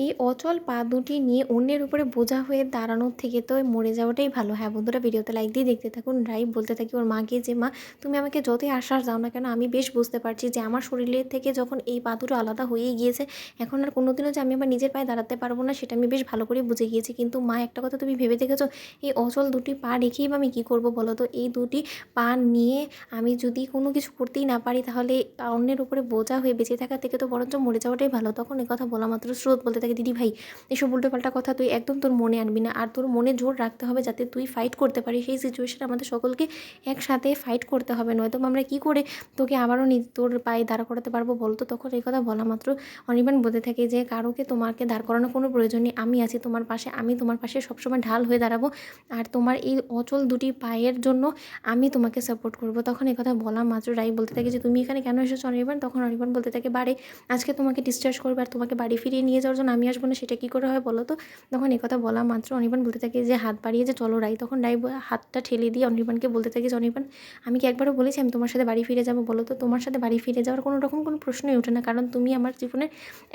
এই অচল পা দুটি নিয়ে অন্যের উপরে বোঝা হয়ে দাঁড়ানোর থেকে তো মরে যাওয়াটাই ভালো। হ্যাঁ বন্ধুরা, ভিডিওতে লাইক দিয়ে দেখতে থাকুন। রাই বলতে থাকি ওর মাকে যে, মা তুমি আমাকে যতই আশ্বাস দাও না কেন, আমি বেশ বুঝতে পারছি যে আমার শরীরের থেকে যখন এই পা দুটো আলাদা হয়েই গিয়েছে, এখন আর কোনোদিনও যে আমি আমার নিজের পায়ে দাঁড়াতে পারবো না সেটা আমি বেশ ভালো করে বুঝে গিয়েছি। কিন্তু মা, একটা কথা তুমি ভেবে দেখেছো, এই অচল দুটি পা রেখেই বা আমি কী করবো বলো তো? এই দুটি পা নিয়ে আমি যদি কোনো কিছু করতেই না পারি, তাহলে অন্যের উপরে বোঝা হয়ে বেঁচে থাকার থেকে তো বরঞ্চ মরে যাওয়াটাই ভালো। তখন এ কথা বলা মাত্র স্রোত বলতে থাকে, দিদি ভাই এসব উল্টোপাল্টা কথা তুই একদম তোর মনে আনবি না, আর তোর মনে জোর রাখতে হবে যাতে তুই ফাইট করতে পারিস। সেই সিচুয়েশনে আমাদের সকলকে একসাথে ফাইট করতে হবে, নয়তো আমরা কী করে তোকে আবারও তোর পায়ে দাঁড় করাতে পারবো বলতো? তখন এই কথা বলা মাত্র অনির্বাণ বলতে থাকে যে, কারোকে তোমাকে দাঁড় করানোর কোনো প্রয়োজন নেই, আমি আছি তোমার পাশে, আমি তোমার পাশে সবসময় ঢাল হয়ে দাঁড়াবো, আর তোমার এই অচল দুটি পায়ের জন্য আমি তোমাকে সাপোর্ট করবো। তখন এই কথা বলা মাত্র রাই বলতে থাকে যে, তুমি এখানে কেন এসেছো অনির্বাণ? তখন অনির্বাণ বলতে থাকে, বাড়ি আজকে তোমাকে ডিসচার্জ করবে আর তোমাকে বাড়ি ফিরিয়ে নিয়ে যাওয়ার জন্য আমি আসবো না, সেটা কী করে হয় বলো তো? তখন এই কথা বলা মাত্র অনির্বাণ বলতে থাকে যে, হাত বাড়িয়ে যে চলো রাই। তখন রাই হাতটা ঠেলে দিয়ে অনির্বাণকে বলতে থাকে যে, অনির্বাণ আমি কি একবারও বলেছি আমি তোমার সাথে বাড়ি ফিরে যাবো বলো তো? তোমার সাথে বাড়ি ফিরে যাওয়ার কোনো রকম কোনো প্রশ্নই ওঠে না, কারণ তুমি আমার জীবনের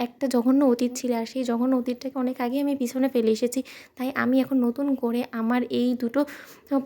একটা জঘন্য অতীত ছিলে, আর সেই জঘন্য অতীতটাকে অনেক আগে আমি পিছনে ফেলে এসেছি। তাই আমি এখন নতুন করে আমার এই দুটো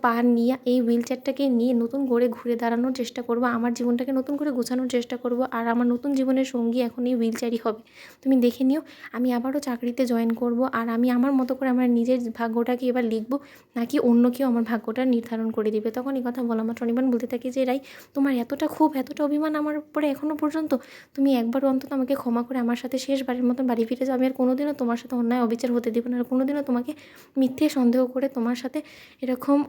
পা নিয়ে, এই হুইল চেয়ারটাকে নিয়ে নতুন করে ঘুরে দাঁড়ানোর চেষ্টা করব, আমার জীবনটাকে নতুন করে গোছানোর চেষ্টা করব, আর আমার নতুন জীবনের সঙ্গী এখন এই হুইল চেয়ারই হবে। তুমি দেখে নিও, আমি আবারও চাকরিতে জয়েন করব, আর আমি আমার মতো করে আমার নিজের ভাগ্যটাকে এবার লিখব, নাকি অন্য কেউ আমার ভাগ্যটা নির্ধারণ করে দিবে। তখন এই কথা বলা মাত্র অনির্বাণ বলতে থাকি যে, রাই তোমার এতটা ক্ষোভ, এতটা অভিমান আমার উপরে এখনও পর্যন্ত, তুমি একবার অন্তত আমাকে ক্ষমা করে আমার সাথে শেষবারের মতন বাড়ি ফিরে যাও। আমি আর কোনোদিনও তোমার সাথে অন্যায় অবিচার হতে দেবো না, আর কোনোদিনও তোমাকে মিথ্যে সন্দেহ করে তোমার সাথে এরকম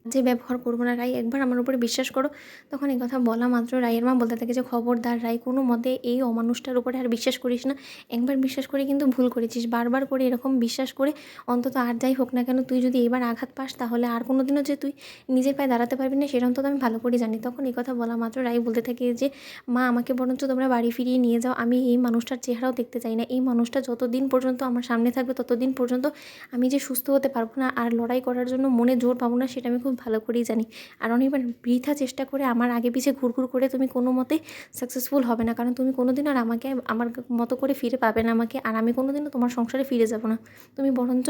যে ব্যবহার করবো না। রাই, একবার আমার উপরে বিশ্বাস করো। তখন এই কথা বলা মাত্র রাইয়ের মা বলতে থাকে যে, খবরদার রাই, কোনো মতে এই অমানুষটার উপরে আর বিশ্বাস করিস না। একবার বিশ্বাস করে কিন্তু ভুল করেছিস, বারবার করে এরকম বিশ্বাস করে অন্তত আর যাই হোক না কেন, তুই যদি এবার আঘাত পাস তাহলে আর কোনোদিনও যে তুই নিজের পায়ে দাঁড়াতে পারবি না সেটা অন্তত আমি ভালো করে জানি। তখন এই কথা বলা মাত্র রাই বলতে থাকে যে, মা আমাকে বরঞ্চ তোমরা বাড়ি ফিরিয়ে নিয়ে যাও, আমি এই মানুষটার চেহারাও দেখতে চাই না। এই মানুষটা যতদিন পর্যন্ত আমার সামনে থাকবে ততদিন পর্যন্ত আমি যে সুস্থ হতে পারবো না আর লড়াই করার জন্য মনে জোর পাবো না, সেটা আমি খুব ভালো করেই জানি। আর অনির্বাণ, বৃথা চেষ্টা করে আমার আগে পিছে ঘুরঘুর করে তুমি কোনো মতেই সাকসেসফুল হবে না, কারণ তুমি কোনোদিন আর আমাকে আমার মতো করে ফিরে পাবে না আমাকে, আর আমি কোনোদিনও তোমার সংসারে ফিরে যাব না। তুমি বরঞ্চ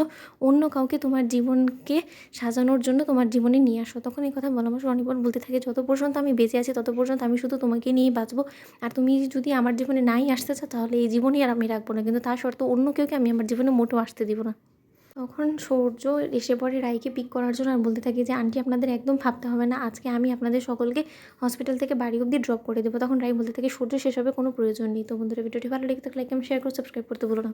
অন্য কাউকে তোমার জীবনকে সাজানোর জন্য তোমার জীবনে নিয়ে আসো। তখন এই কথা বলা মাত্র অনির্বাণ বলতে থাকে, যত পর্যন্ত আমি বেঁচে আছি তত পর্যন্ত আমি শুধু তোমাকে নিয়েই বাঁচবো, আর তুমি যদি আমার জীবনে নাই আসতে চাও তাহলে এই জীবনই আর আমি রাখবো না, কিন্তু তার শর্ত অন্য কেউকে আমি আমার জীবনে মোটেও আসতে দিব না। তখন সূর্য এসে পড়ে রাইকে পিক করার জন্য, আর বলতে থাকি যে, আন্টি আপনাদের একদম ভাবতে হবে না, আজকে আমি আপনাদের সকলকে হসপিটাল থেকে বাড়ি অবধি ড্রপ করে দেবো। তখন রাই বলতে থাকে, সূর্য সেসবের কোনো প্রয়োজন নেই। তো বন্ধুরা, ভিডিওটি ভালো লেগে থাকলে লাইক, কমেন্ট, শেয়ার করে সাবস্ক্রাইব করতে ভুলো না।